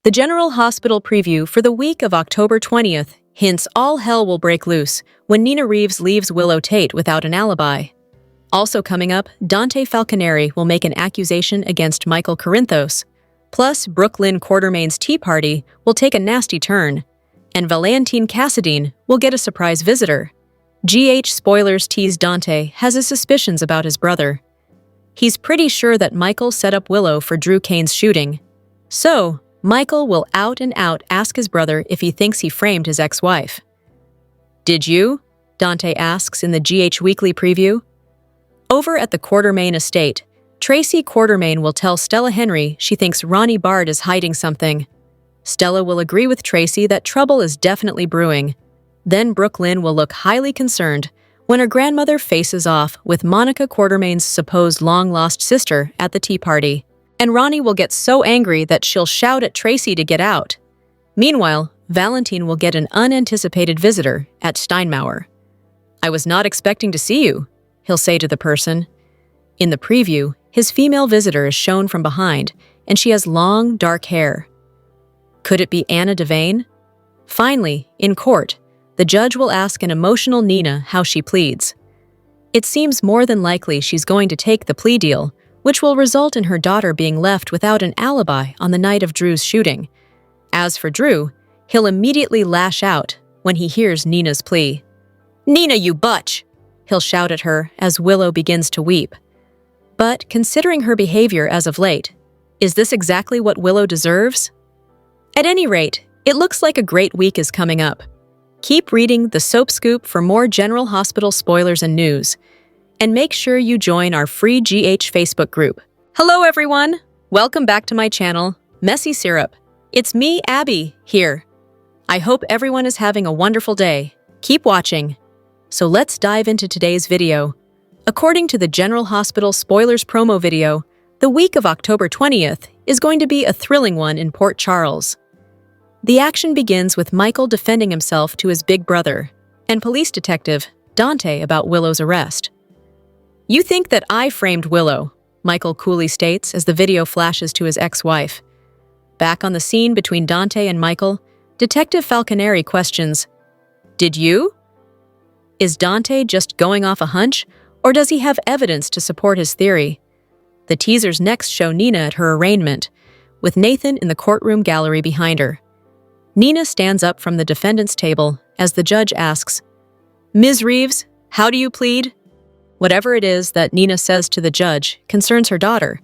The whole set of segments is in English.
The General Hospital preview for the week of October 20th hints all hell will break loose when Nina Reeves leaves Willow Tate without an alibi. Also coming up, Dante Falconeri will make an accusation against Michael Corinthos. Plus, Brooklyn Quartermain's tea party will take a nasty turn, and Valentin Cassadine will get a surprise visitor. GH spoilers tease Dante has his suspicions about his brother. He's pretty sure that Michael set up Willow for Drew Cain's shooting. So, Michael will out and out ask his brother if he thinks he framed his ex-wife. "Did you?" Dante asks in the GH Weekly preview. Over at the Quartermain estate, Tracy Quartermain will tell Stella Henry she thinks Ronnie Bard is hiding something. Stella will agree with Tracy that trouble is definitely brewing. Then Brooklyn will look highly concerned when her grandmother faces off with Monica Quartermain's supposed long-lost sister at the tea party. And Ronnie will get so angry that she'll shout at Tracy to get out. Meanwhile, Valentin will get an unanticipated visitor at Steinmauer. "I was not expecting to see you," he'll say to the person. In the preview, his female visitor is shown from behind, and she has long, dark hair. Could it be Anna Devane? Finally, in court, the judge will ask an emotional Nina how she pleads. It seems more than likely she's going to take the plea deal, which will result in her daughter being left without an alibi on the night of Drew's shooting. As for Drew, he'll immediately lash out when he hears Nina's plea. "Nina, you butch!" he'll shout at her as Willow begins to weep. But considering her behavior as of late, is this exactly what Willow deserves? At any rate, it looks like a great week is coming up. Keep reading The Soap Scoop for more General Hospital spoilers and news. And make sure you join our free GH Facebook group. Hello everyone! Welcome back to my channel, Messy Syrup. It's me, Abby, here. I hope everyone is having a wonderful day. Keep watching. So let's dive into today's video. According to the General Hospital spoilers promo video, the week of October 20th is going to be a thrilling one in Port Charles. The action begins with Michael defending himself to his big brother and police detective Dante about Willow's arrest. "You think that I framed Willow," Michael coolly states as the video flashes to his ex-wife. Back on the scene between Dante and Michael, Detective Falconeri questions, "Did you?" Is Dante just going off a hunch, or does he have evidence to support his theory? The teasers next show Nina at her arraignment, with Nathan in the courtroom gallery behind her. Nina stands up from the defendant's table as the judge asks, "Ms. Reeves, how do you plead?" Whatever it is that Nina says to the judge concerns her daughter,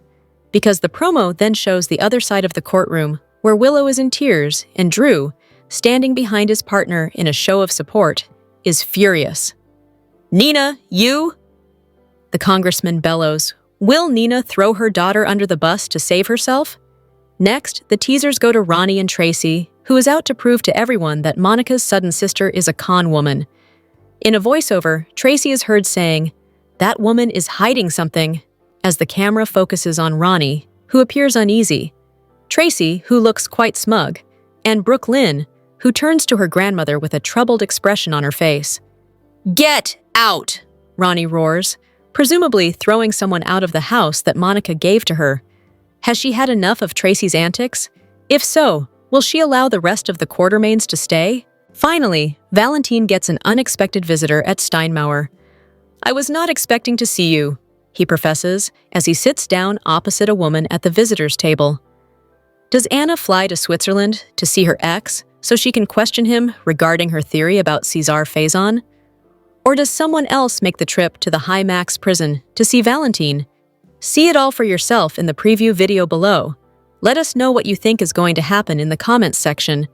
because the promo then shows the other side of the courtroom where Willow is in tears and Drew, standing behind his partner in a show of support, is furious. "Nina, you?" The congressman bellows. Will Nina throw her daughter under the bus to save herself? Next, the teasers go to Ronnie and Tracy, who is out to prove to everyone that Monica's sudden sister is a con woman. In a voiceover, Tracy is heard saying, "That woman is hiding something," as the camera focuses on Ronnie, who appears uneasy, Tracy, who looks quite smug, and Brooklyn, who turns to her grandmother with a troubled expression on her face. "Get out!" Ronnie roars, presumably throwing someone out of the house that Monica gave to her. Has she had enough of Tracy's antics? If so, will she allow the rest of the Quartermains to stay? Finally, Valentin gets an unexpected visitor at Steinmauer. "I was not expecting to see you," he professes as he sits down opposite a woman at the visitor's table. Does Anna fly to Switzerland to see her ex so she can question him regarding her theory about Cesar Faison? Or does someone else make the trip to the High Max prison to see Valentin? See it all for yourself in the preview video below. Let us know what you think is going to happen in the comments section,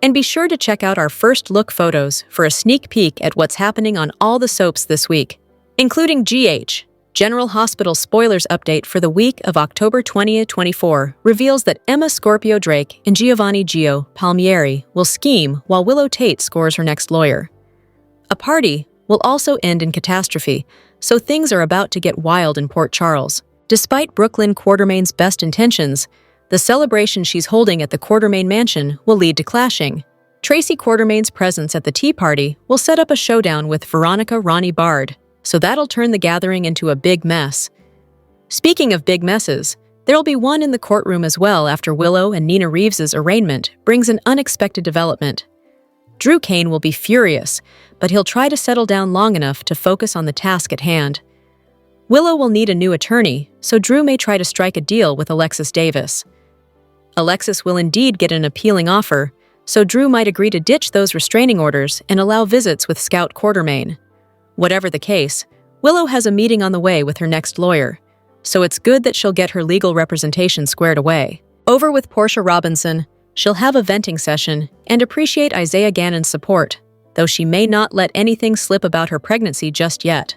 and be sure to check out our first look photos for a sneak peek at what's happening on all the soaps this week, including GH. General Hospital spoilers update for the week of October 2024 reveals that Emma Scorpio Drake and Giovanni Gio Palmieri will scheme while Willow Tate scores her next lawyer. A party will also end in catastrophe, so things are about to get wild in Port Charles. Despite Brooklyn Quartermain's best intentions, the celebration she's holding at the Quartermain mansion will lead to clashing. Tracy Quartermain's presence at the tea party will set up a showdown with Veronica Ronnie Bard, so that'll turn the gathering into a big mess. Speaking of big messes, There'll be one in the courtroom as well after Willow and Nina Reeves's arraignment brings an unexpected development. Drew Kane will be furious, but he'll try to settle down long enough to focus on the task at hand. Willow will need a new attorney, so Drew may try to strike a deal with Alexis Davis. Alexis will indeed get an appealing offer, so Drew might agree to ditch those restraining orders and allow visits with Scout Quartermain. Whatever the case, Willow has a meeting on the way with her next lawyer, so it's good that she'll get her legal representation squared away. Over with Portia Robinson, she'll have a venting session and appreciate Isaiah Gannon's support, though she may not let anything slip about her pregnancy just yet.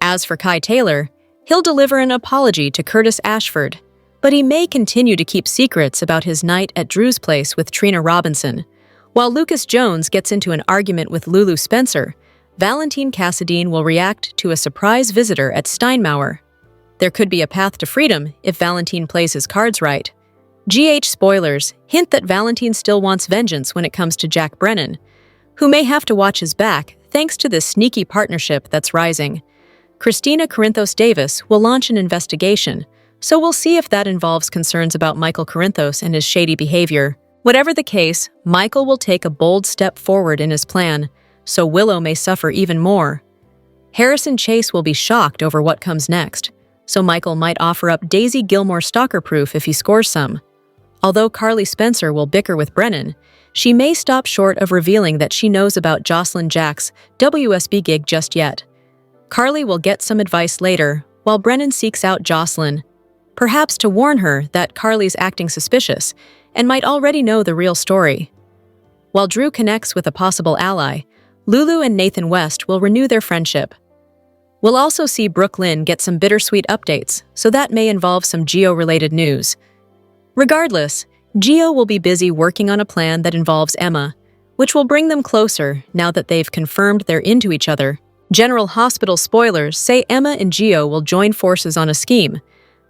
As for Kai Taylor, he'll deliver an apology to Curtis Ashford, but he may continue to keep secrets about his night at Drew's place with Trina Robinson. While Lucas Jones gets into an argument with Lulu Spencer, Valentin Cassadine will react to a surprise visitor at Steinmauer. There could be a path to freedom if Valentin plays his cards right. GH spoilers hint that Valentin still wants vengeance when it comes to Jack Brennan, who may have to watch his back thanks to this sneaky partnership that's rising. Christina Corinthos Davis will launch an investigation, so we'll see if that involves concerns about Michael Corinthos and his shady behavior. Whatever the case, Michael will take a bold step forward in his plan, so Willow may suffer even more. Harrison Chase will be shocked over what comes next, so Michael might offer up Daisy Gilmore stalker proof if he scores some. Although Carly Spencer will bicker with Brennan, she may stop short of revealing that she knows about Jocelyn Jack's WSB gig just yet. Carly will get some advice later, while Brennan seeks out Jocelyn, perhaps to warn her that Carly's acting suspicious and might already know the real story. While Drew connects with a possible ally, Lulu and Nathan West will renew their friendship. We'll also see Brooke Lynn get some bittersweet updates, so that may involve some Geo-related news. Regardless, Geo will be busy working on a plan that involves Emma, which will bring them closer now that they've confirmed they're into each other. General Hospital spoilers say Emma and Geo will join forces on a scheme,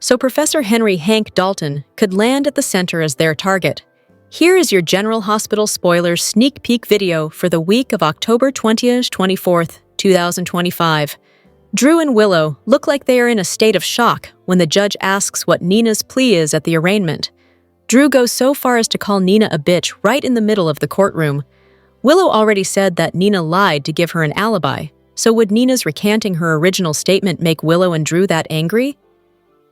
so Professor Henry Hank Dalton could land at the center as their target. Here is your General Hospital spoilers sneak peek video for the week of October 20th, 24th, 2025. Drew and Willow look like they are in a state of shock when the judge asks what Nina's plea is at the arraignment. Drew goes so far as to call Nina a bitch right in the middle of the courtroom. Willow already said that Nina lied to give her an alibi, so would Nina's recanting her original statement make Willow and Drew that angry?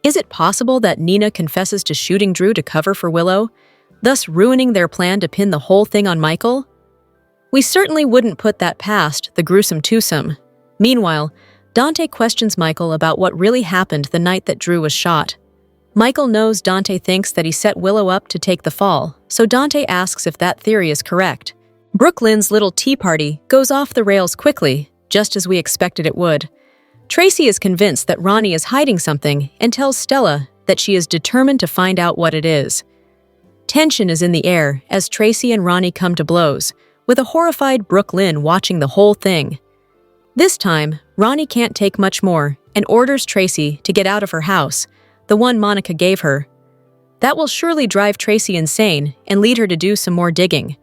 Is it possible that Nina confesses to shooting Drew to cover for Willow, thus ruining their plan to pin the whole thing on Michael? We certainly wouldn't put that past the gruesome twosome. Meanwhile, Dante questions Michael about what really happened the night that Drew was shot. Michael knows Dante thinks that he set Willow up to take the fall, so Dante asks if that theory is correct. Brooke Lynn's little tea party goes off the rails quickly, just as we expected it would. Tracy is convinced that Ronnie is hiding something and tells Stella that she is determined to find out what it is. Tension is in the air as Tracy and Ronnie come to blows, with a horrified Brooke Lynn watching the whole thing. This time, Ronnie can't take much more and orders Tracy to get out of her house, the one Monica gave her. That will surely drive Tracy insane and lead her to do some more digging.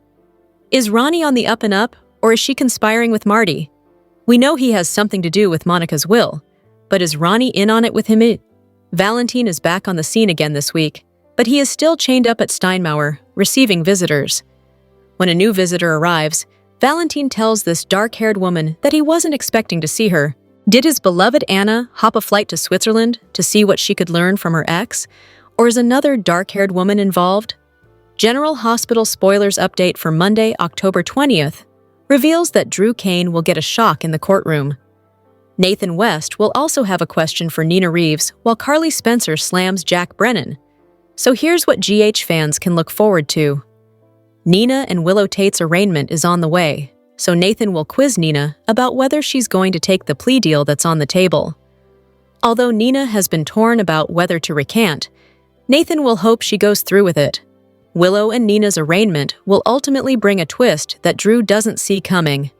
Is Ronnie on the up and up, or is she conspiring with Marty? We know he has something to do with Monica's will, but is Ronnie in on it with him? Valentin is back on the scene again this week, but he is still chained up at Steinmauer, receiving visitors. When a new visitor arrives, Valentin tells this dark-haired woman that he wasn't expecting to see her. Did his beloved Anna hop a flight to Switzerland to see what she could learn from her ex, or is another dark-haired woman involved? General Hospital spoilers update for Monday, October 20th, reveals that Drew Kane will get a shock in the courtroom. Nathan West will also have a question for Nina Reeves while Carly Spencer slams Jack Brennan. So here's what GH fans can look forward to. Nina and Willow Tate's arraignment is on the way, so Nathan will quiz Nina about whether she's going to take the plea deal that's on the table. Although Nina has been torn about whether to recant, Nathan will hope she goes through with it. Willow and Nina's arraignment will ultimately bring a twist that Drew doesn't see coming.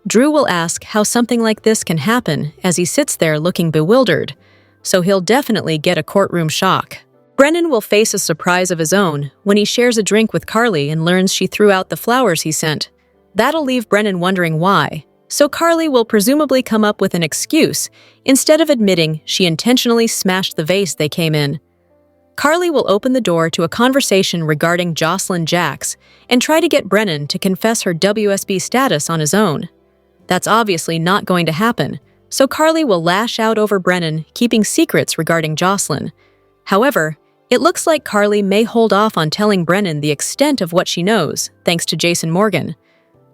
Drew will ask how something like this can happen as he sits there looking bewildered, so he'll definitely get a courtroom shock. Brennan will face a surprise of his own when he shares a drink with Carly and learns she threw out the flowers he sent. That'll leave Brennan wondering why, so Carly will presumably come up with an excuse instead of admitting she intentionally smashed the vase they came in. Carly will open the door to a conversation regarding Jocelyn Jacks and try to get Brennan to confess her WSB status on his own. That's obviously not going to happen, so Carly will lash out over Brennan keeping secrets regarding Jocelyn. However, it looks like Carly may hold off on telling Brennan the extent of what she knows, thanks to Jason Morgan.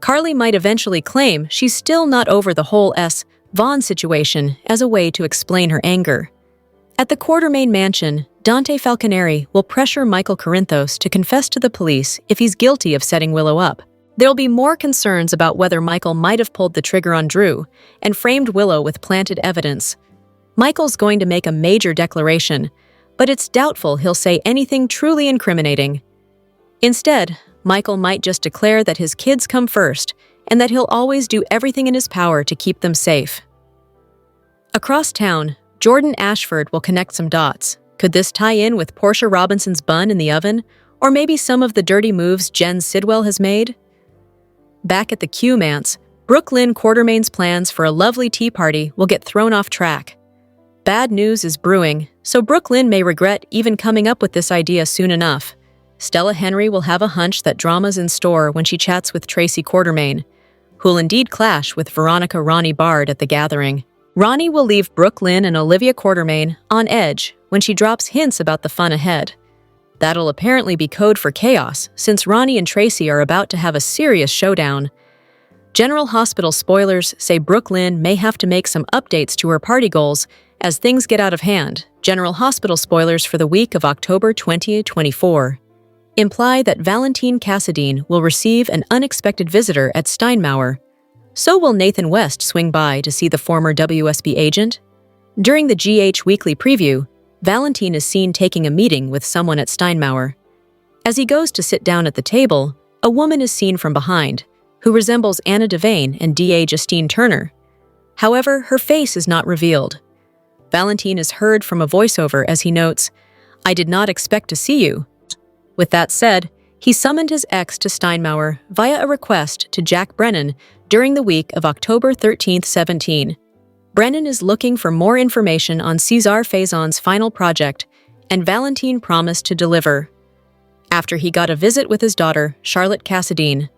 Carly might eventually claim she's still not over the whole Vaughn situation as a way to explain her anger. At the Quartermaine mansion, Dante Falconeri will pressure Michael Corinthos to confess to the police if he's guilty of setting Willow up. There'll be more concerns about whether Michael might have pulled the trigger on Drew and framed Willow with planted evidence. Michael's going to make a major declaration, but it's doubtful he'll say anything truly incriminating. Instead, Michael might just declare that his kids come first and that he'll always do everything in his power to keep them safe. Across town, Jordan Ashford will connect some dots. Could this tie in with Portia Robinson's bun in the oven, or maybe some of the dirty moves Jen Sidwell has made? Back at the Q Manse, Brooklyn Quartermaine's plans for a lovely tea party will get thrown off track. Bad news is brewing, so Brooklyn may regret even coming up with this idea soon enough. Stella Henry will have a hunch that drama's in store when she chats with Tracy Quartermaine, who'll indeed clash with Veronica Ronnie Bard at the gathering. Ronnie will leave Brooklyn and Olivia Quartermaine on edge when she drops hints about the fun ahead. That'll apparently be code for chaos, since Ronnie and Tracy are about to have a serious showdown. General Hospital spoilers say Brooklyn may have to make some updates to her party goals as things get out of hand. General Hospital spoilers for the week of October 2024 imply that Valentin Cassadine will receive an unexpected visitor at Steinmauer. So will Nathan West swing by to see the former WSB agent? During the GH Weekly preview, Valentin is seen taking a meeting with someone at Steinmauer. As he goes to sit down at the table, a woman is seen from behind, who resembles Anna Devane and D.A. Justine Turner. However, her face is not revealed. Valentin is heard from a voiceover as he notes, "I did not expect to see you." With that said, he summoned his ex to Steinmauer via a request to Jack Brennan during the week of October 13, 17. Brennan is looking for more information on Cesar Faison's final project, and Valentin promised to deliver. After he got a visit with his daughter, Charlotte Cassadine.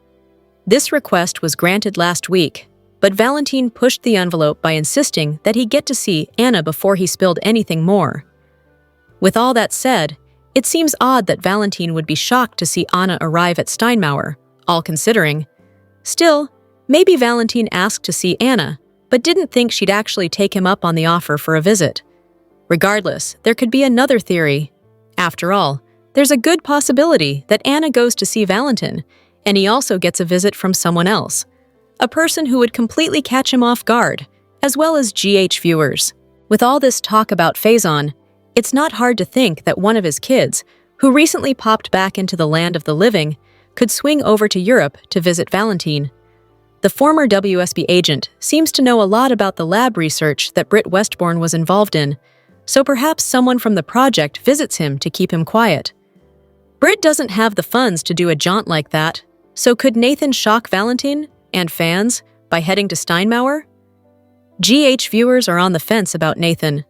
This request was granted last week, but Valentin pushed the envelope by insisting that he get to see Anna before he spilled anything more. With all that said, it seems odd that Valentin would be shocked to see Anna arrive at Steinmauer, all considering. Still, maybe Valentin asked to see Anna, but didn't think she'd actually take him up on the offer for a visit. Regardless, there could be another theory. After all, there's a good possibility that Anna goes to see Valentin, and he also gets a visit from someone else, a person who would completely catch him off guard, as well as GH viewers. With all this talk about Faison, it's not hard to think that one of his kids, who recently popped back into the land of the living, could swing over to Europe to visit Valentin. The former WSB agent seems to know a lot about the lab research that Britt Westbourne was involved in, so perhaps someone from the project visits him to keep him quiet. Britt doesn't have the funds to do a jaunt like that, so could Nathan shock Valentin and fans by heading to Steinmauer? GH viewers are on the fence about Nathan.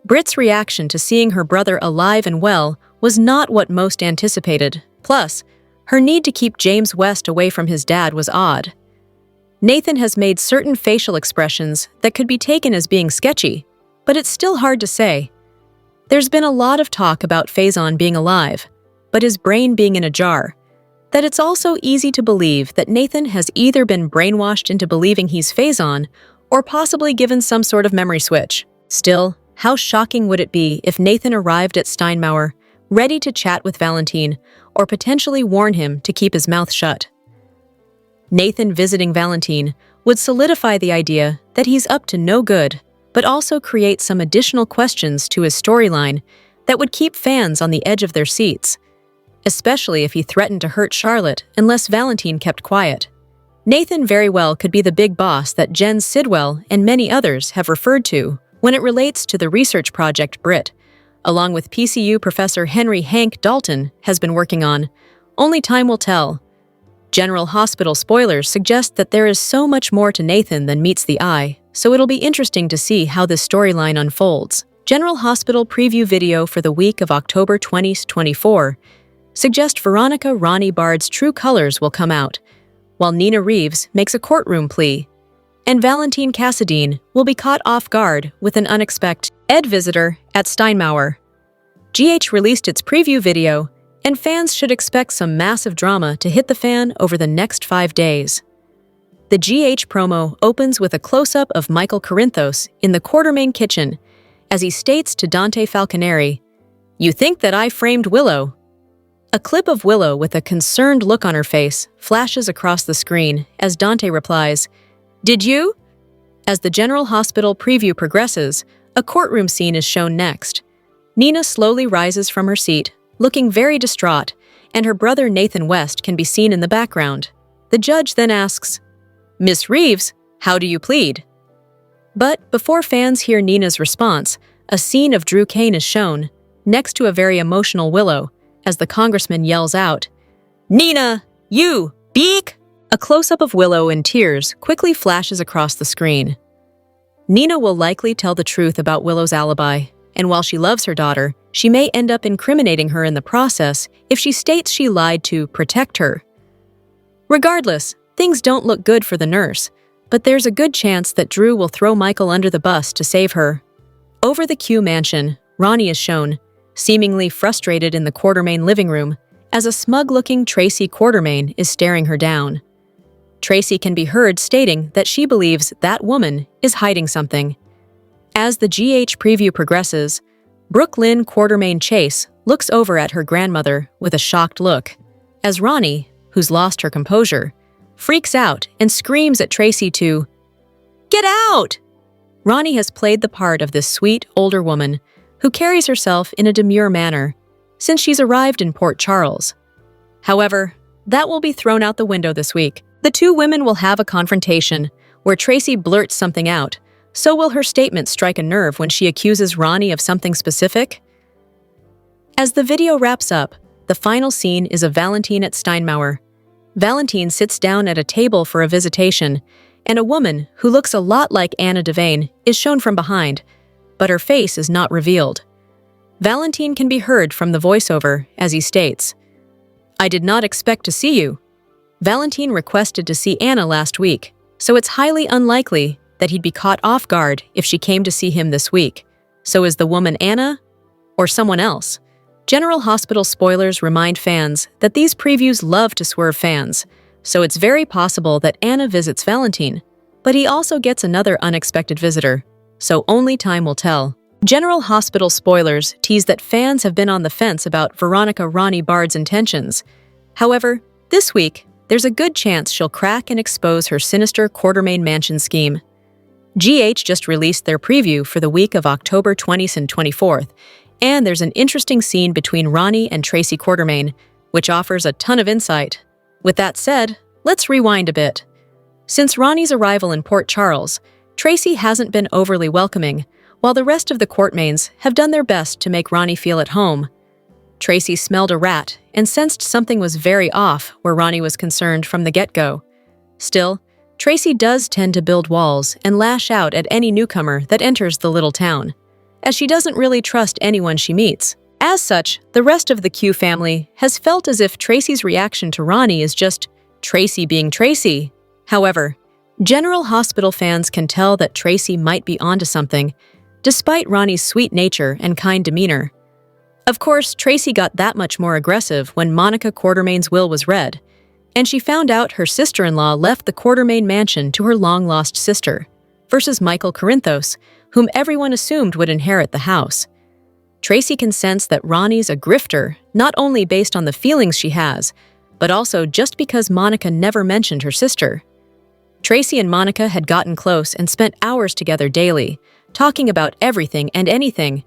Britt's reaction to seeing her brother alive and well was not what most anticipated. Plus, her need to keep James West away from his dad was odd. Nathan has made certain facial expressions that could be taken as being sketchy, but it's still hard to say. There's been a lot of talk about Faison being alive, but his brain being in a jar, that it's also easy to believe that Nathan has either been brainwashed into believing he's Faison or possibly given some sort of memory switch. Still, how shocking would it be if Nathan arrived at Steinmauer, ready to chat with Valentin, or potentially warn him to keep his mouth shut? Nathan visiting Valentin would solidify the idea that he's up to no good, but also create some additional questions to his storyline that would keep fans on the edge of their seats, especially if he threatened to hurt Charlotte unless Valentin kept quiet. Nathan very well could be the big boss that Jen Sidwell and many others have referred to when it relates to the research project Britt, along with PCU Professor Henry Hank Dalton, has been working on. Only time will tell. General Hospital spoilers suggest that there is so much more to Nathan than meets the eye, so it'll be interesting to see how this storyline unfolds. General Hospital preview video for the week of October 2024 suggest Veronica Ronnie Bard's true colors will come out, while Nina Reeves makes a courtroom plea, and Valentin Cassadine will be caught off guard with an unexpected visitor at Steinmauer. GH released its preview video, and fans should expect some massive drama to hit the fan over the next 5 days. The GH promo opens with a close-up of Michael Corinthos in the Quartermaine kitchen as he states to Dante Falconeri, "You think that I framed Willow?" A clip of Willow with a concerned look on her face flashes across the screen as Dante replies, "Did you?" As the General Hospital preview progresses, a courtroom scene is shown next. Nina slowly rises from her seat, looking very distraught, and her brother Nathan West can be seen in the background. The judge then asks, "Miss Reeves, how do you plead?" But before fans hear Nina's response, a scene of Drew Kane is shown, next to a very emotional Willow, as the congressman yells out, "Nina, you, beak!" A close-up of Willow in tears quickly flashes across the screen. Nina will likely tell the truth about Willow's alibi, and while she loves her daughter, she may end up incriminating her in the process if she states she lied to protect her. Regardless, things don't look good for the nurse, but there's a good chance that Drew will throw Michael under the bus to save her. Over the Q mansion, Ronnie is shown, seemingly frustrated in the Quartermaine living room, as a smug-looking Tracy Quartermaine is staring her down. Tracy can be heard stating that she believes that woman is hiding something. As the GH preview progresses, Brooklyn Quartermaine Chase looks over at her grandmother with a shocked look, as Ronnie, who's lost her composure, freaks out and screams at Tracy to, "Get out!" Ronnie has played the part of this sweet, older woman who carries herself in a demure manner since she's arrived in Port Charles. However, that will be thrown out the window this week. The two women will have a confrontation where Tracy blurts something out. So will her statement strike a nerve when she accuses Ronnie of something specific? As the video wraps up, the final scene is of Valentin at Steinmauer. Valentin sits down at a table for a visitation, and a woman who looks a lot like Anna Devane is shown from behind, but her face is not revealed. Valentin can be heard from the voiceover as he states, "I did not expect to see you." Valentin requested to see Anna last week, so it's highly unlikely that he'd be caught off guard if she came to see him this week. So is the woman Anna? Or someone else? General Hospital spoilers remind fans that these previews love to swerve fans, so it's very possible that Anna visits Valentin, but he also gets another unexpected visitor, so only time will tell. General Hospital spoilers tease that fans have been on the fence about Veronica Ronnie Bard's intentions. However, this week, there's a good chance she'll crack and expose her sinister Quartermaine mansion scheme. GH just released their preview for the week of October 20th and 24th, and there's an interesting scene between Ronnie and Tracy Quartermaine, which offers a ton of insight. With that said, let's rewind a bit. Since Ronnie's arrival in Port Charles, Tracy hasn't been overly welcoming, while the rest of the Quartermaines have done their best to make Ronnie feel at home. Tracy smelled a rat and sensed something was very off where Ronnie was concerned from the get-go. Still, Tracy does tend to build walls and lash out at any newcomer that enters the little town, as she doesn't really trust anyone she meets. As such, the rest of the Q family has felt as if Tracy's reaction to Ronnie is just Tracy being Tracy. However, General Hospital fans can tell that Tracy might be onto something, despite Ronnie's sweet nature and kind demeanor. Of course, Tracy got that much more aggressive when Monica Quartermaine's will was read, and she found out her sister-in-law left the Quartermaine mansion to her long-lost sister, versus Michael Corinthos, whom everyone assumed would inherit the house. Tracy can sense that Ronnie's a grifter, not only based on the feelings she has, but also just because Monica never mentioned her sister. Tracy and Monica had gotten close and spent hours together daily, talking about everything and anything.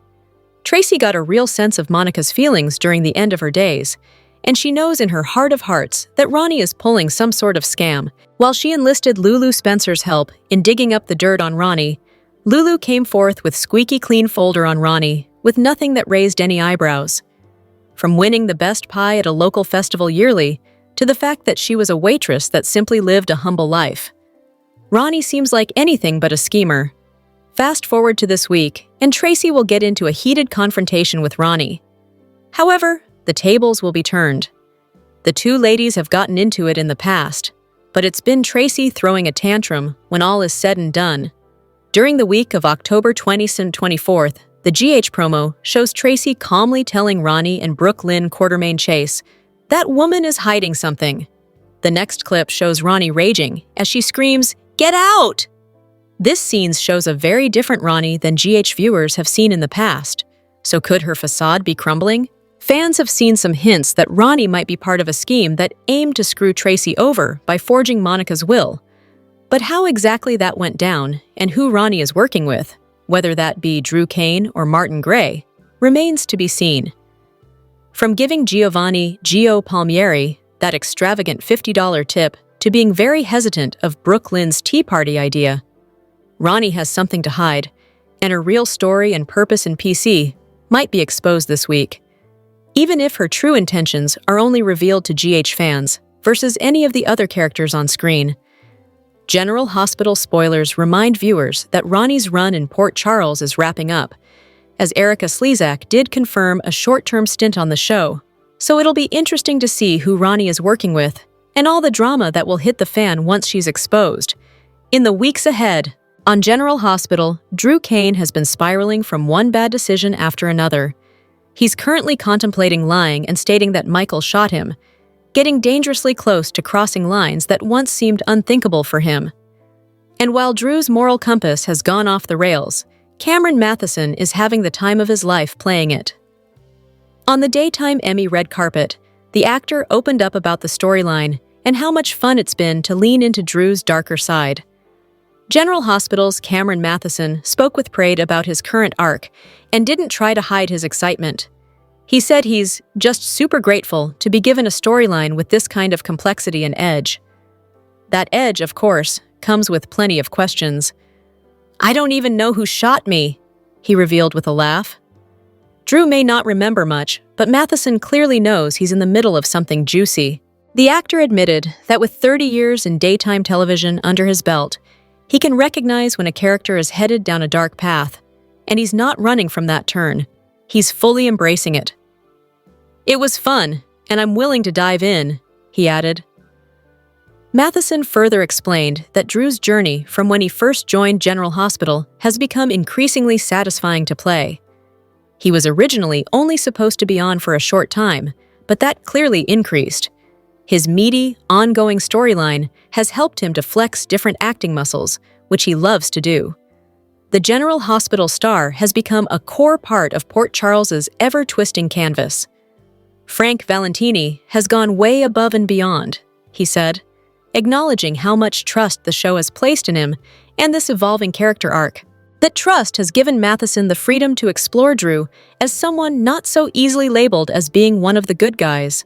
Tracy got a real sense of Monica's feelings during the end of her days, and she knows in her heart of hearts that Ronnie is pulling some sort of scam. While she enlisted Lulu Spencer's help in digging up the dirt on Ronnie, Lulu came forth with squeaky clean folder on Ronnie, with nothing that raised any eyebrows. From winning the best pie at a local festival yearly, to the fact that she was a waitress that simply lived a humble life. Ronnie seems like anything but a schemer. Fast forward to this week, and Tracy will get into a heated confrontation with Ronnie. However, the tables will be turned. The two ladies have gotten into it in the past, but it's been Tracy throwing a tantrum when all is said and done. During the week of October 20th and 24th, the GH promo shows Tracy calmly telling Ronnie and Brooklyn Quartermaine Chase, "That woman is hiding something." The next clip shows Ronnie raging as she screams, "Get out!" This scene shows a very different Ronnie than GH viewers have seen in the past. So could her facade be crumbling? Fans have seen some hints that Ronnie might be part of a scheme that aimed to screw Tracy over by forging Monica's will. But how exactly that went down, and who Ronnie is working with, whether that be Drew Kane or Martin Gray, remains to be seen. From giving Giovanni Gio Palmieri that extravagant $50 tip to being very hesitant of Brooklyn's tea party idea, Ronnie has something to hide, and her real story and purpose in PC might be exposed this week, even if her true intentions are only revealed to GH fans versus any of the other characters on screen. General Hospital spoilers remind viewers that Ronnie's run in Port Charles is wrapping up, as Erica Slezak did confirm a short-term stint on the show, so it'll be interesting to see who Ronnie is working with and all the drama that will hit the fan once she's exposed. In the weeks ahead, on General Hospital, Drew Kane has been spiraling from one bad decision after another. He's currently contemplating lying and stating that Michael shot him, getting dangerously close to crossing lines that once seemed unthinkable for him. And while Drew's moral compass has gone off the rails, Cameron Matheson is having the time of his life playing it. On the daytime Emmy red carpet, the actor opened up about the storyline and how much fun it's been to lean into Drew's darker side. General Hospital's Cameron Matheson spoke with Prade about his current arc and didn't try to hide his excitement. He said he's just super grateful to be given a storyline with this kind of complexity and edge. That edge, of course, comes with plenty of questions. "I don't even know who shot me," he revealed with a laugh. Drew may not remember much, but Matheson clearly knows he's in the middle of something juicy. The actor admitted that with 30 years in daytime television under his belt, he can recognize when a character is headed down a dark path, and he's not running from that turn. He's fully embracing it. "It was fun, and I'm willing to dive in," he added. Matheson further explained that Drew's journey from when he first joined General Hospital has become increasingly satisfying to play. He was originally only supposed to be on for a short time, but that clearly increased. His meaty, ongoing storyline has helped him to flex different acting muscles, which he loves to do. The General Hospital star has become a core part of Port Charles's ever-twisting canvas. "Frank Valentini has gone way above and beyond," he said, acknowledging how much trust the show has placed in him and this evolving character arc. That trust has given Matheson the freedom to explore Drew as someone not so easily labeled as being one of the good guys.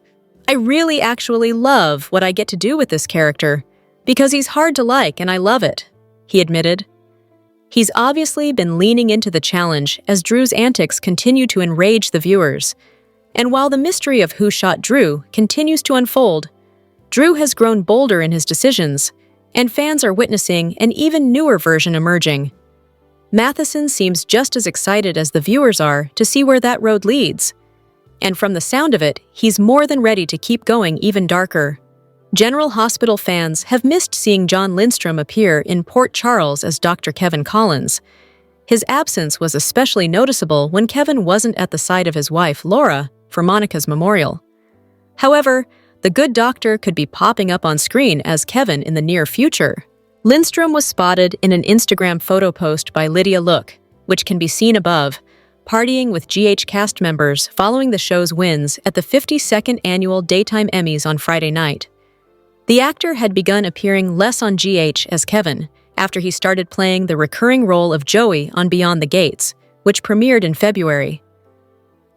"I really actually love what I get to do with this character, because he's hard to like and I love it," he admitted. He's obviously been leaning into the challenge as Drew's antics continue to enrage the viewers. And while the mystery of who shot Drew continues to unfold, Drew has grown bolder in his decisions, and fans are witnessing an even newer version emerging. Matheson seems just as excited as the viewers are to see where that road leads. And from the sound of it, he's more than ready to keep going even darker. General Hospital fans have missed seeing John Lindstrom appear in Port Charles as Dr. Kevin Collins. His absence was especially noticeable when Kevin wasn't at the side of his wife, Laura, for Monica's memorial. However, the good doctor could be popping up on screen as Kevin in the near future. Lindstrom was spotted in an Instagram photo post by Lydia Look, which can be seen above, partying with GH cast members following the show's wins at the 52nd Annual Daytime Emmys on Friday night. The actor had begun appearing less on GH as Kevin after he started playing the recurring role of Joey on Beyond the Gates, which premiered in February.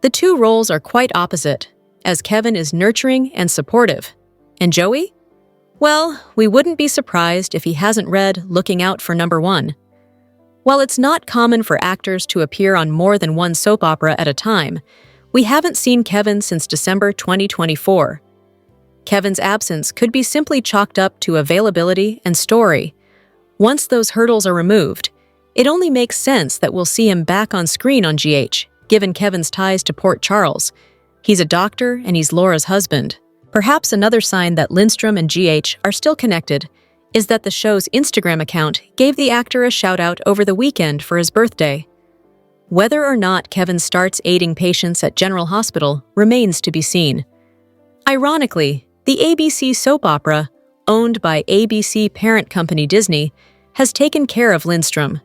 The two roles are quite opposite, as Kevin is nurturing and supportive. And Joey? Well, we wouldn't be surprised if he hasn't read Looking Out for Number One. While it's not common for actors to appear on more than one soap opera at a time, we haven't seen Kevin since December 2024. Kevin's absence could be simply chalked up to availability and story. Once those hurdles are removed, It only makes sense that we'll see him back on screen on GH, given Kevin's ties to Port Charles. He's a doctor and he's Laura's husband. Perhaps another sign that Lindstrom and GH are still connected is that the show's Instagram account gave the actor a shout-out over the weekend for his birthday. Whether or not Kevin starts aiding patients at General Hospital remains to be seen. Ironically, the ABC soap opera, owned by ABC parent company Disney, has taken care of Lindstrom.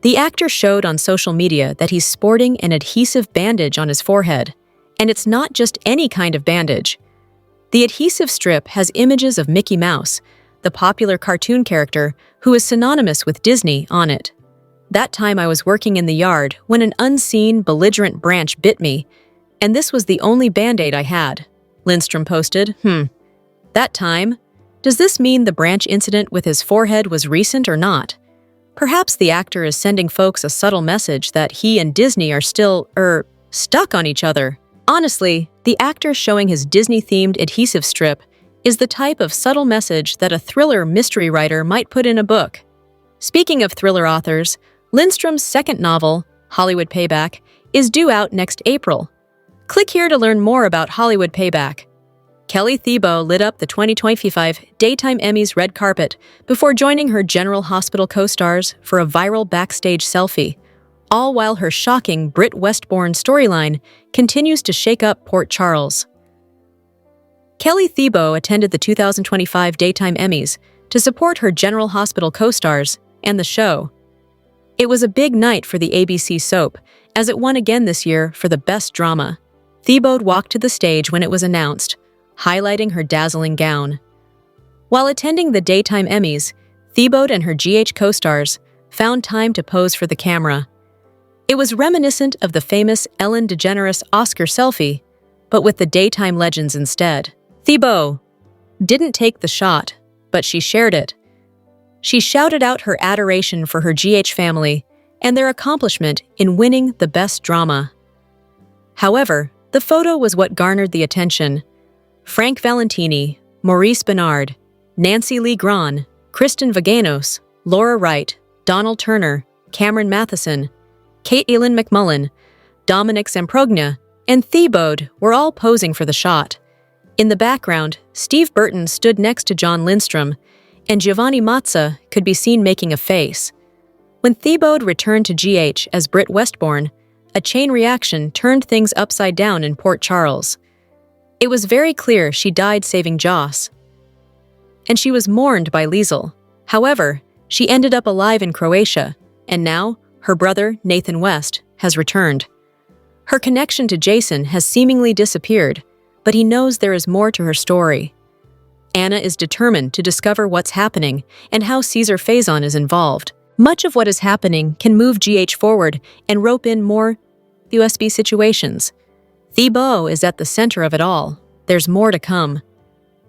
The actor showed on social media that he's sporting an adhesive bandage on his forehead, and it's not just any kind of bandage. The adhesive strip has images of Mickey Mouse, the popular cartoon character who is synonymous with Disney, on it. That time I was working in the yard when an unseen, belligerent branch bit me, and this was the only Band-Aid I had, Lindstrom posted. That time? Does this mean the branch incident with his forehead was recent or not? Perhaps the actor is sending folks a subtle message that he and Disney are still, stuck on each other. Honestly, the actor showing his Disney-themed adhesive strip is the type of subtle message that a thriller mystery writer might put in a book. Speaking of thriller authors, Lindstrom's second novel, Hollywood Payback, is due out next April. Click here to learn more about Hollywood Payback. Kelly Thiebaud lit up the 2025 Daytime Emmys red carpet before joining her General Hospital co-stars for a viral backstage selfie, all while her shocking Britt Westbourne storyline continues to shake up Port Charles. Kelly Thiebaud attended the 2025 Daytime Emmys to support her General Hospital co-stars and the show. It was a big night for the ABC soap, as it won again this year for the Best Drama. Thiebaud walked to the stage when it was announced, highlighting her dazzling gown. While attending the Daytime Emmys, Thiebaud and her GH co-stars found time to pose for the camera. It was reminiscent of the famous Ellen DeGeneres Oscar selfie, but with the daytime legends instead. Thiebaud didn't take the shot, but she shared it. She shouted out her adoration for her GH family and their accomplishment in winning the Best Drama. However, the photo was what garnered the attention. Frank Valentini, Maurice Benard, Nancy Lee Grahn, Kristen Vaganos, Laura Wright, Donald Turner, Cameron Matheson, Kate Elin McMullen, Dominic Zamprogna, and Thiebaud were all posing for the shot. In the background, Steve Burton stood next to John Lindstrom, and Giovanni Mazza could be seen making a face. When Thiebaud returned to GH as Britt Westbourne, a chain reaction turned things upside down in Port Charles. It was very clear she died saving Joss, and she was mourned by Liesl. However, she ended up alive in Croatia, and now her brother, Nathan West, has returned. Her connection to Jason has seemingly disappeared, but he knows there is more to her story. Anna is determined to discover what's happening and how Caesar Faison is involved. Much of what is happening can move GH forward and rope in more USB situations. Thiebaud is at the center of it all. There's more to come.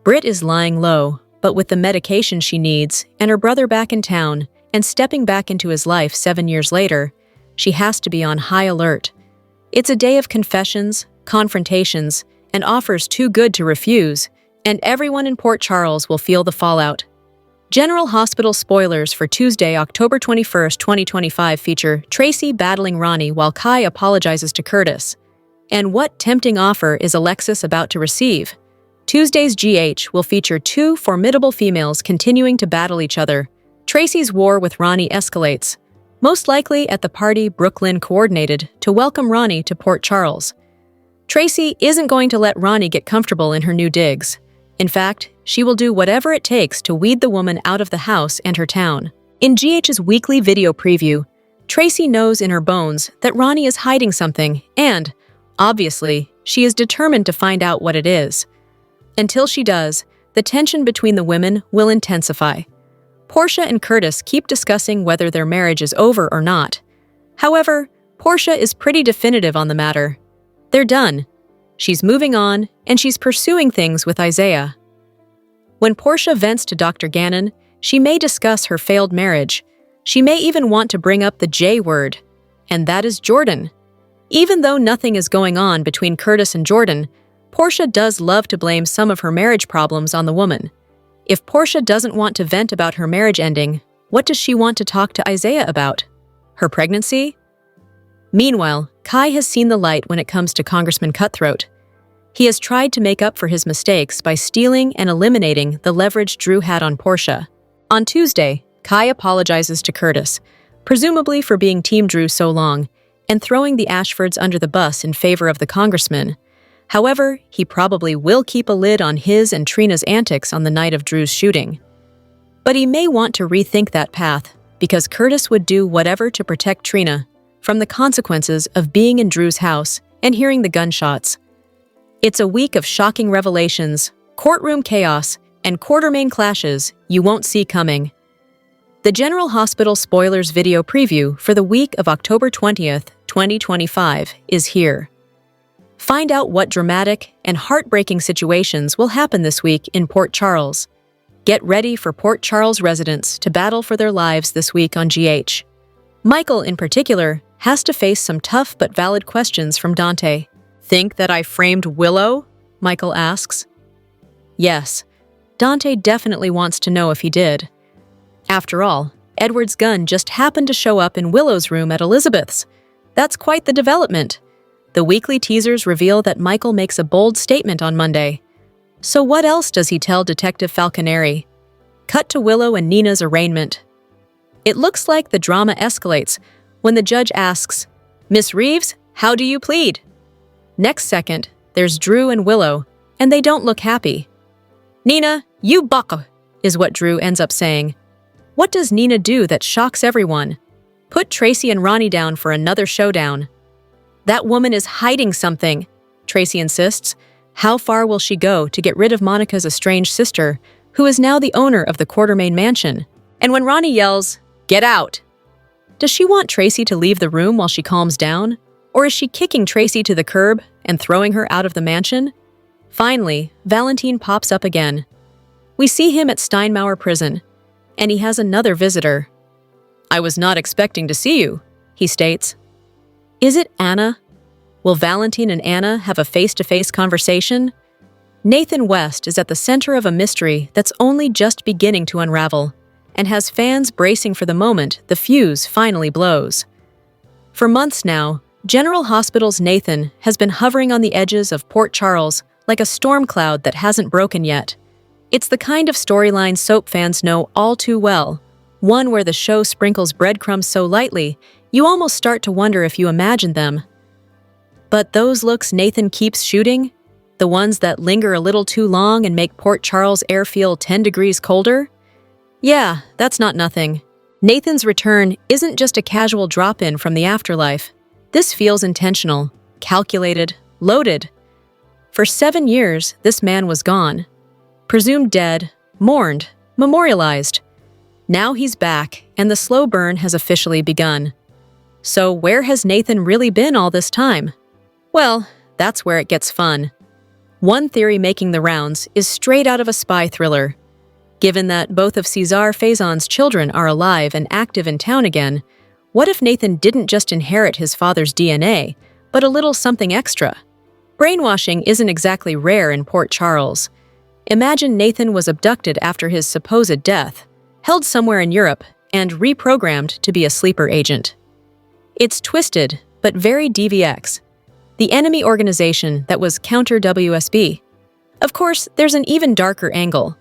Britt is lying low, but with the medication she needs and her brother back in town and stepping back into his life 7 years later, she has to be on high alert. It's a day of confessions, confrontations, and offers too good to refuse, and everyone in Port Charles will feel the fallout. General Hospital spoilers for Tuesday, October 21, 2025 feature Tracy battling Ronnie while Kai apologizes to Curtis. And what tempting offer is Alexis about to receive? Tuesday's GH will feature two formidable females continuing to battle each other. Tracy's war with Ronnie escalates, most likely at the party Brooklyn coordinated to welcome Ronnie to Port Charles. Tracy isn't going to let Ronnie get comfortable in her new digs. In fact, she will do whatever it takes to weed the woman out of the house and her town. In GH's weekly video preview, Tracy knows in her bones that Ronnie is hiding something and, obviously, she is determined to find out what it is. Until she does, the tension between the women will intensify. Portia and Curtis keep discussing whether their marriage is over or not. However, Portia is pretty definitive on the matter. They're done. She's moving on, and she's pursuing things with Isaiah. When Portia vents to Dr. Gannon, she may discuss her failed marriage. She may even want to bring up the J word, and that is Jordan. Even though nothing is going on between Curtis and Jordan, Portia does love to blame some of her marriage problems on the woman. If Portia doesn't want to vent about her marriage ending, what does she want to talk to Isaiah about? Her pregnancy? Meanwhile, Kai has seen the light when it comes to Congressman Cutthroat. He has tried to make up for his mistakes by stealing and eliminating the leverage Drew had on Portia. On Tuesday, Kai apologizes to Curtis, presumably for being Team Drew so long, and throwing the Ashfords under the bus in favor of the congressman. However, he probably will keep a lid on his and Trina's antics on the night of Drew's shooting. But he may want to rethink that path, because Curtis would do whatever to protect Trina from the consequences of being in Drew's house and hearing the gunshots. It's a week of shocking revelations, courtroom chaos, and Quartermain clashes you won't see coming. The General Hospital Spoilers video preview for the week of October 20th, 2025 is here. Find out what dramatic and heartbreaking situations will happen this week in Port Charles. Get ready for Port Charles residents to battle for their lives this week on GH. Michael, in particular, has to face some tough but valid questions from Dante. "Think that I framed Willow?" Michael asks. Yes, Dante definitely wants to know if he did. After all, Edward's gun just happened to show up in Willow's room at Elizabeth's. That's quite the development. The weekly teasers reveal that Michael makes a bold statement on Monday. So what else does he tell Detective Falconeri? Cut to Willow and Nina's arraignment. It looks like the drama escalates when the judge asks, "Miss Reeves, how do you plead?" Next second, there's Drew and Willow, and they don't look happy. "Nina, you buck," is what Drew ends up saying. What does Nina do that shocks everyone? Put Tracy and Ronnie down for another showdown. "That woman is hiding something," Tracy insists. How far will she go to get rid of Monica's estranged sister, who is now the owner of the Quartermain mansion? And when Ronnie yells, "Get out!" does she want Tracy to leave the room while she calms down? Or is she kicking Tracy to the curb and throwing her out of the mansion? Finally, Valentin pops up again. We see him at Steinmauer prison, and he has another visitor. "I was not expecting to see you," he states. Is it Anna? Will Valentin and Anna have a face-to-face conversation? Nathan West is at the center of a mystery that's only just beginning to unravel, and has fans bracing for the moment the fuse finally blows. For months now, General Hospital's Nathan has been hovering on the edges of Port Charles like a storm cloud that hasn't broken yet. It's the kind of storyline soap fans know all too well, one where the show sprinkles breadcrumbs so lightly, you almost start to wonder if you imagined them. But those looks Nathan keeps shooting, the ones that linger a little too long and make Port Charles air feel 10 degrees colder? Yeah, that's not nothing. Nathan's return isn't just a casual drop-in from the afterlife. This feels intentional, calculated, loaded. For 7 years, this man was gone. Presumed dead, mourned, memorialized. Now he's back, and the slow burn has officially begun. So where has Nathan really been all this time? Well, that's where it gets fun. One theory making the rounds is straight out of a spy thriller. Given that both of Cesar Faison's children are alive and active in town again, what if Nathan didn't just inherit his father's DNA, but a little something extra? Brainwashing isn't exactly rare in Port Charles. Imagine Nathan was abducted after his supposed death, held somewhere in Europe, and reprogrammed to be a sleeper agent. It's twisted, but very DVX, the enemy organization that was counter-WSB. Of course, there's an even darker angle.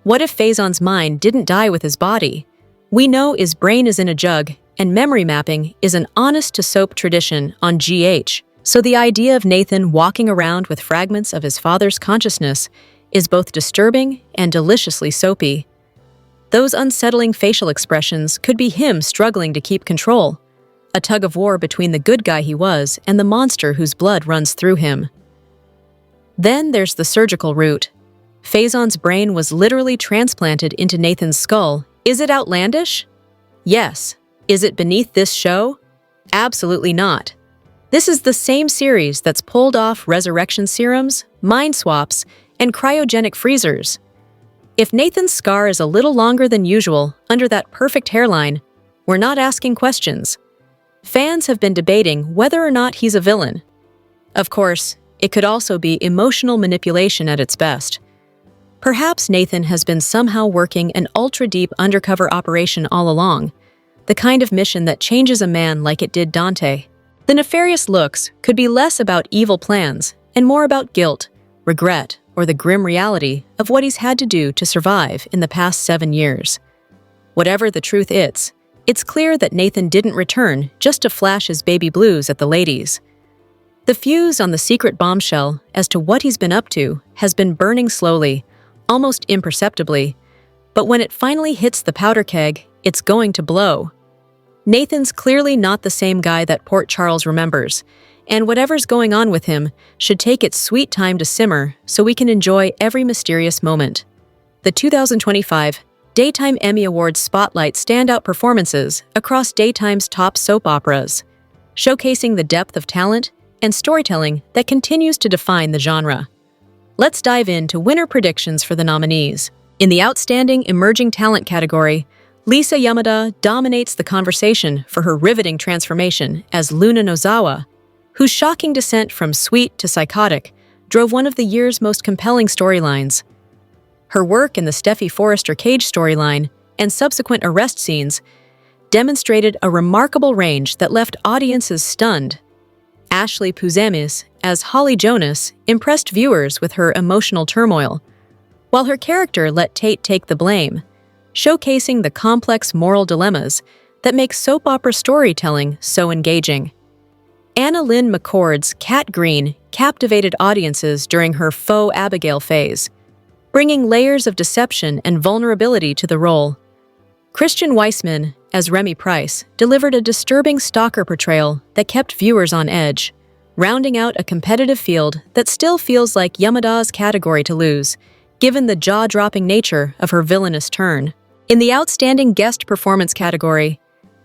What if Faison's mind didn't die with his body? We know his brain is in a jug, and memory mapping is an honest-to-soap tradition on GH, so the idea of Nathan walking around with fragments of his father's consciousness is both disturbing and deliciously soapy. Those unsettling facial expressions could be him struggling to keep control, a tug-of-war between the good guy he was and the monster whose blood runs through him. Then there's the surgical route. Faison's brain was literally transplanted into Nathan's skull. Is it outlandish? Yes. Is it beneath this show? Absolutely not. This is the same series that's pulled off resurrection serums, mind swaps, and cryogenic freezers. If Nathan's scar is a little longer than usual under that perfect hairline, we're not asking questions. Fans have been debating whether or not he's a villain. Of course, it could also be emotional manipulation at its best. Perhaps Nathan has been somehow working an ultra-deep undercover operation all along, the kind of mission that changes a man like it did Dante. The nefarious looks could be less about evil plans and more about guilt, regret, or the grim reality of what he's had to do to survive in the past 7 years. Whatever the truth is, it's clear that Nathan didn't return just to flash his baby blues at the ladies. The fuse on the secret bombshell as to what he's been up to has been burning slowly, almost imperceptibly, but when it finally hits the powder keg, it's going to blow. Nathan's clearly not the same guy that Port Charles remembers, and whatever's going on with him should take its sweet time to simmer so we can enjoy every mysterious moment. The 2025 Daytime Emmy Awards spotlight standout performances across daytime's top soap operas, showcasing the depth of talent and storytelling that continues to define the genre. Let's dive into winner predictions for the nominees. In the Outstanding Emerging Talent category, Lisa Yamada dominates the conversation for her riveting transformation as Luna Nozawa, whose shocking descent from sweet to psychotic drove one of the year's most compelling storylines. Her work in the Steffi Forrester Cage storyline and subsequent arrest scenes demonstrated a remarkable range that left audiences stunned. Ashley Puzemis, as Holly Jonas, impressed viewers with her emotional turmoil, while her character let Tate take the blame, showcasing the complex moral dilemmas that make soap opera storytelling so engaging. Anna Lynn McCord's Cat Green captivated audiences during her faux Abigail phase, bringing layers of deception and vulnerability to the role. Christian Weissman, as Remy Price, delivered a disturbing stalker portrayal that kept viewers on edge, rounding out a competitive field that still feels like Yamada's category to lose, given the jaw-dropping nature of her villainous turn. In the Outstanding Guest Performance category,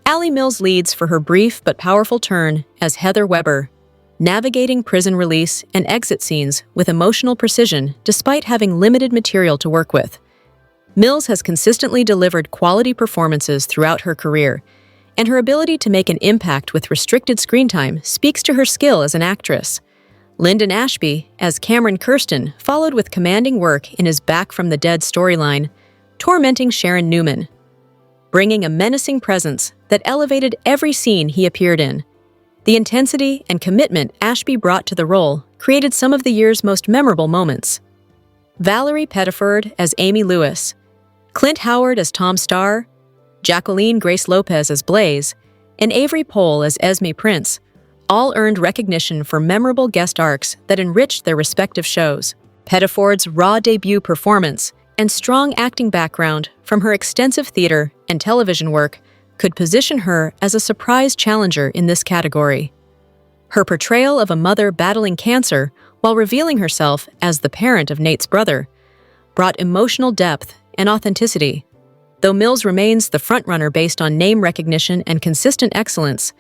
Allie Mills leads for her brief but powerful turn as Heather Weber, navigating prison release and exit scenes with emotional precision despite having limited material to work with. Mills has consistently delivered quality performances throughout her career, and her ability to make an impact with restricted screen time speaks to her skill as an actress. Lyndon Ashby, as Cameron Kirsten, followed with commanding work in his Back from the Dead storyline, tormenting Sharon Newman, bringing a menacing presence that elevated every scene he appeared in. The intensity and commitment Ashby brought to the role created some of the year's most memorable moments. Valerie Pettiford as Amy Lewis, Clint Howard as Tom Starr, Jacqueline Grace Lopez as Blaze, and Avery Pohl as Esme Prince all earned recognition for memorable guest arcs that enriched their respective shows. Pettiford's raw debut performance and strong acting background from her extensive theater and television work could position her as a surprise challenger in this category. Her portrayal of a mother battling cancer while revealing herself as the parent of Nate's brother brought emotional depth and authenticity. Though Mills remains the frontrunner based on name recognition and consistent excellence,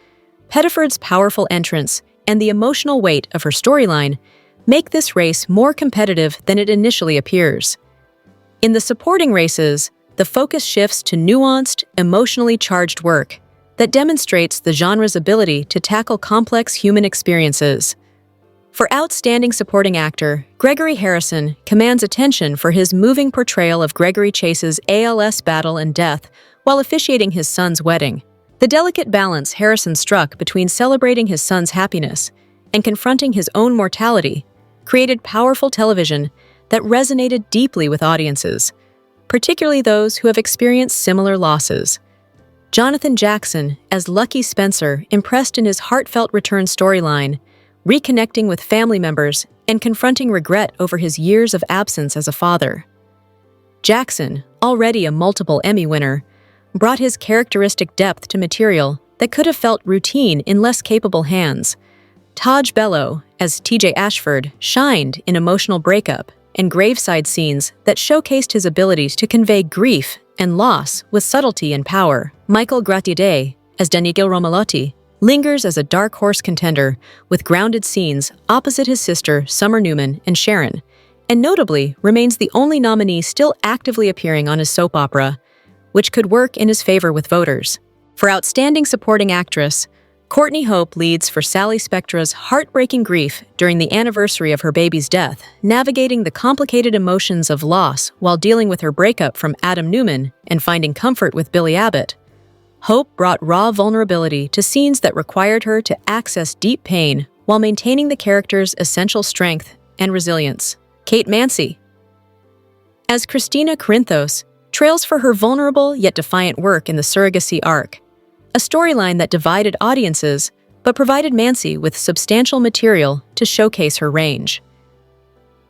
Pettiford's powerful entrance and the emotional weight of her storyline make this race more competitive than it initially appears. In the supporting races, the focus shifts to nuanced, emotionally charged work that demonstrates the genre's ability to tackle complex human experiences. For Outstanding Supporting Actor, Gregory Harrison commands attention for his moving portrayal of Gregory Chase's ALS battle and death while officiating his son's wedding. The delicate balance Harrison struck between celebrating his son's happiness and confronting his own mortality created powerful television that resonated deeply with audiences, particularly those who have experienced similar losses. Jonathan Jackson, as Lucky Spencer, impressed in his heartfelt return storyline, reconnecting with family members and confronting regret over his years of absence as a father. Jackson, already a multiple Emmy winner, brought his characteristic depth to material that could have felt routine in less capable hands. Taj Bello, as TJ Ashford, shined in emotional breakup and graveside scenes that showcased his abilities to convey grief and loss with subtlety and power. Michael Gratiade, as Danilo Romalotti, lingers as a dark horse contender with grounded scenes opposite his sister Summer Newman and Sharon, and notably remains the only nominee still actively appearing on his soap opera, which could work in his favor with voters. For Outstanding Supporting Actress, Courtney Hope leads for Sally Spectra's heartbreaking grief during the anniversary of her baby's death, navigating the complicated emotions of loss while dealing with her breakup from Adam Newman and finding comfort with Billy Abbott. Hope brought raw vulnerability to scenes that required her to access deep pain while maintaining the character's essential strength and resilience. Kate Mansi, as Christina Corinthos, trails for her vulnerable yet defiant work in the surrogacy arc, a storyline that divided audiences but provided Mansi with substantial material to showcase her range.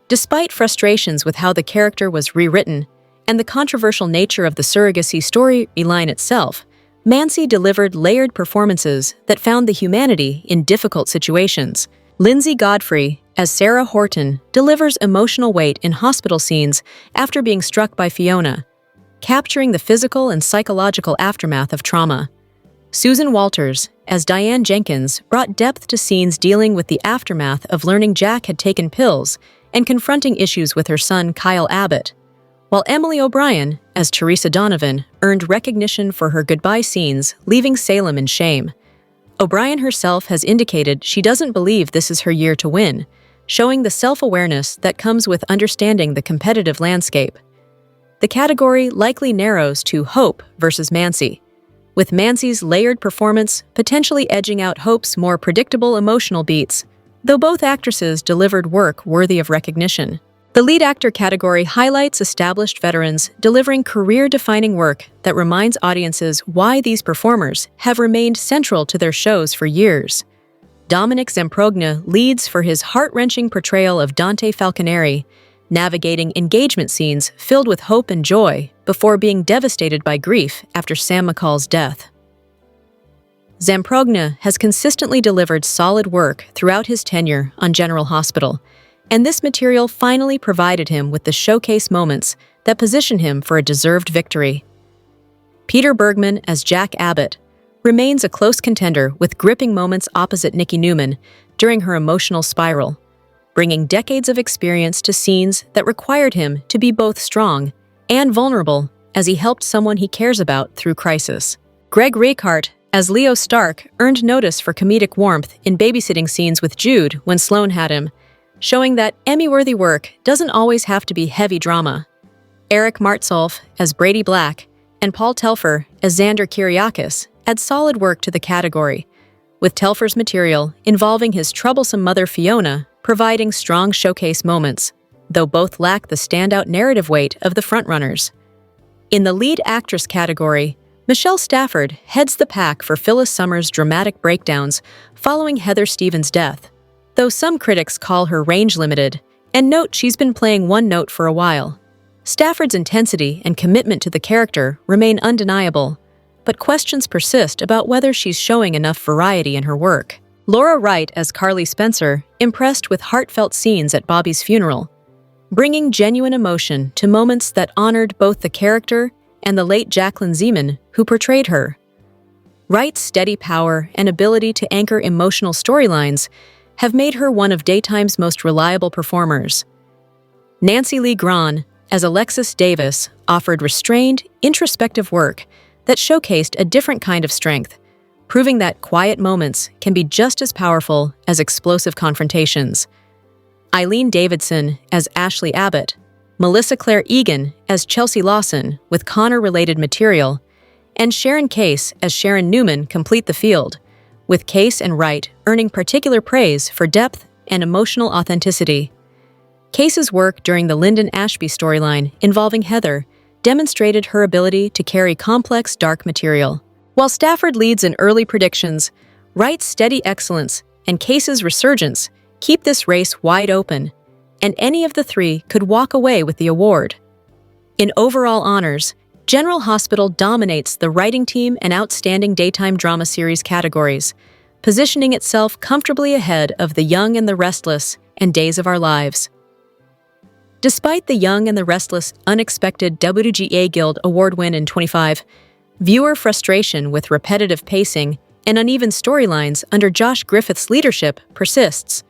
Despite frustrations with how the character was rewritten and the controversial nature of the surrogacy storyline itself, Mansi delivered layered performances that found the humanity in difficult situations. Lindsay Godfrey, as Sarah Horton, delivers emotional weight in hospital scenes after being struck by Fiona, capturing the physical and psychological aftermath of trauma. Susan Walters, as Diane Jenkins, brought depth to scenes dealing with the aftermath of learning Jack had taken pills and confronting issues with her son Kyle Abbott, while Emily O'Brien, as Teresa Donovan, earned recognition for her goodbye scenes, leaving Salem in shame. O'Brien herself has indicated she doesn't believe this is her year to win, showing the self-awareness that comes with understanding the competitive landscape. The category likely narrows to Hope versus Mansi, with Mansi's layered performance potentially edging out Hope's more predictable emotional beats, though both actresses delivered work worthy of recognition. The lead actor category highlights established veterans delivering career-defining work that reminds audiences why these performers have remained central to their shows for years. Dominic Zamprogna leads for his heart-wrenching portrayal of Dante Falconeri, navigating engagement scenes filled with hope and joy before being devastated by grief after Sam McCall's death. Zamprogna has consistently delivered solid work throughout his tenure on General Hospital, and this material finally provided him with the showcase moments that position him for a deserved victory. Peter Bergman as Jack Abbott remains a close contender with gripping moments opposite Nikki Newman during her emotional spiral, bringing decades of experience to scenes that required him to be both strong and vulnerable as he helped someone he cares about through crisis. Greg Reichardt as Leo Stark earned notice for comedic warmth in babysitting scenes with Jude when Sloane had him, showing that Emmy-worthy work doesn't always have to be heavy drama. Eric Martsolf as Brady Black and Paul Telfer as Xander Kyriakis add solid work to the category, with Telfer's material involving his troublesome mother Fiona providing strong showcase moments, though both lack the standout narrative weight of the frontrunners. In the lead actress category, Michelle Stafford heads the pack for Phyllis Summers' dramatic breakdowns following Heather Stevens' death, though some critics call her range-limited and note she's been playing one note for a while. Stafford's intensity and commitment to the character remain undeniable, but questions persist about whether she's showing enough variety in her work. Laura Wright as Carly Spencer impressed with heartfelt scenes at Bobby's funeral, bringing genuine emotion to moments that honored both the character and the late Jacqueline Zeman, who portrayed her. Wright's steady power and ability to anchor emotional storylines have made her one of daytime's most reliable performers. Nancy Lee Grahn, as Alexis Davis, offered restrained, introspective work that showcased a different kind of strength, proving that quiet moments can be just as powerful as explosive confrontations. Eileen Davidson as Ashley Abbott, Melissa Claire Egan as Chelsea Lawson with Connor-related material, and Sharon Case as Sharon Newman complete the field, with Case and Wright earning particular praise for depth and emotional authenticity. Case's work during the Lyndon Ashby storyline involving Heather demonstrated her ability to carry complex, dark material. While Stafford leads in early predictions, Wright's steady excellence and Case's resurgence keep this race wide open, and any of the three could walk away with the award. In overall honors, General Hospital dominates the writing team and outstanding daytime drama series categories, positioning itself comfortably ahead of The Young and the Restless and Days of Our Lives. Despite The Young and the Restless' unexpected WGA Guild Award win in 25, viewer frustration with repetitive pacing and uneven storylines under Josh Griffith's leadership persists.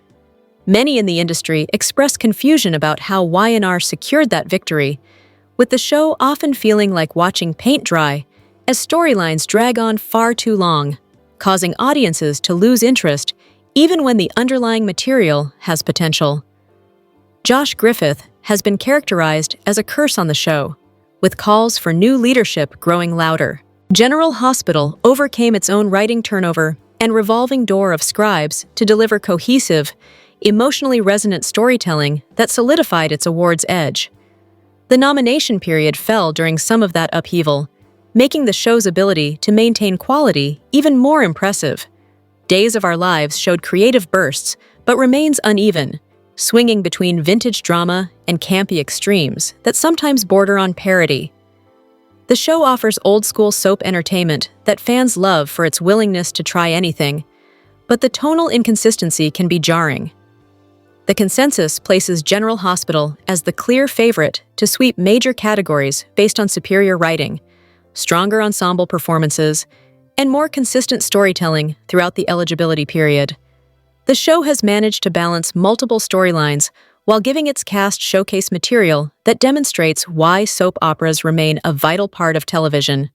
Many in the industry express confusion about how Y&R secured that victory, with the show often feeling like watching paint dry as storylines drag on far too long, causing audiences to lose interest even when the underlying material has potential. Josh Griffith has been characterized as a curse on the show, with calls for new leadership growing louder. General Hospital overcame its own writing turnover and revolving door of scribes to deliver cohesive, emotionally resonant storytelling that solidified its award's edge. The nomination period fell during some of that upheaval, making the show's ability to maintain quality even more impressive. Days of Our Lives showed creative bursts, but remains uneven, swinging between vintage drama and campy extremes that sometimes border on parody. The show offers old-school soap entertainment that fans love for its willingness to try anything, but the tonal inconsistency can be jarring. The consensus places General Hospital as the clear favorite to sweep major categories based on superior writing, stronger ensemble performances, and more consistent storytelling throughout the eligibility period. The show has managed to balance multiple storylines while giving its cast showcase material that demonstrates why soap operas remain a vital part of television.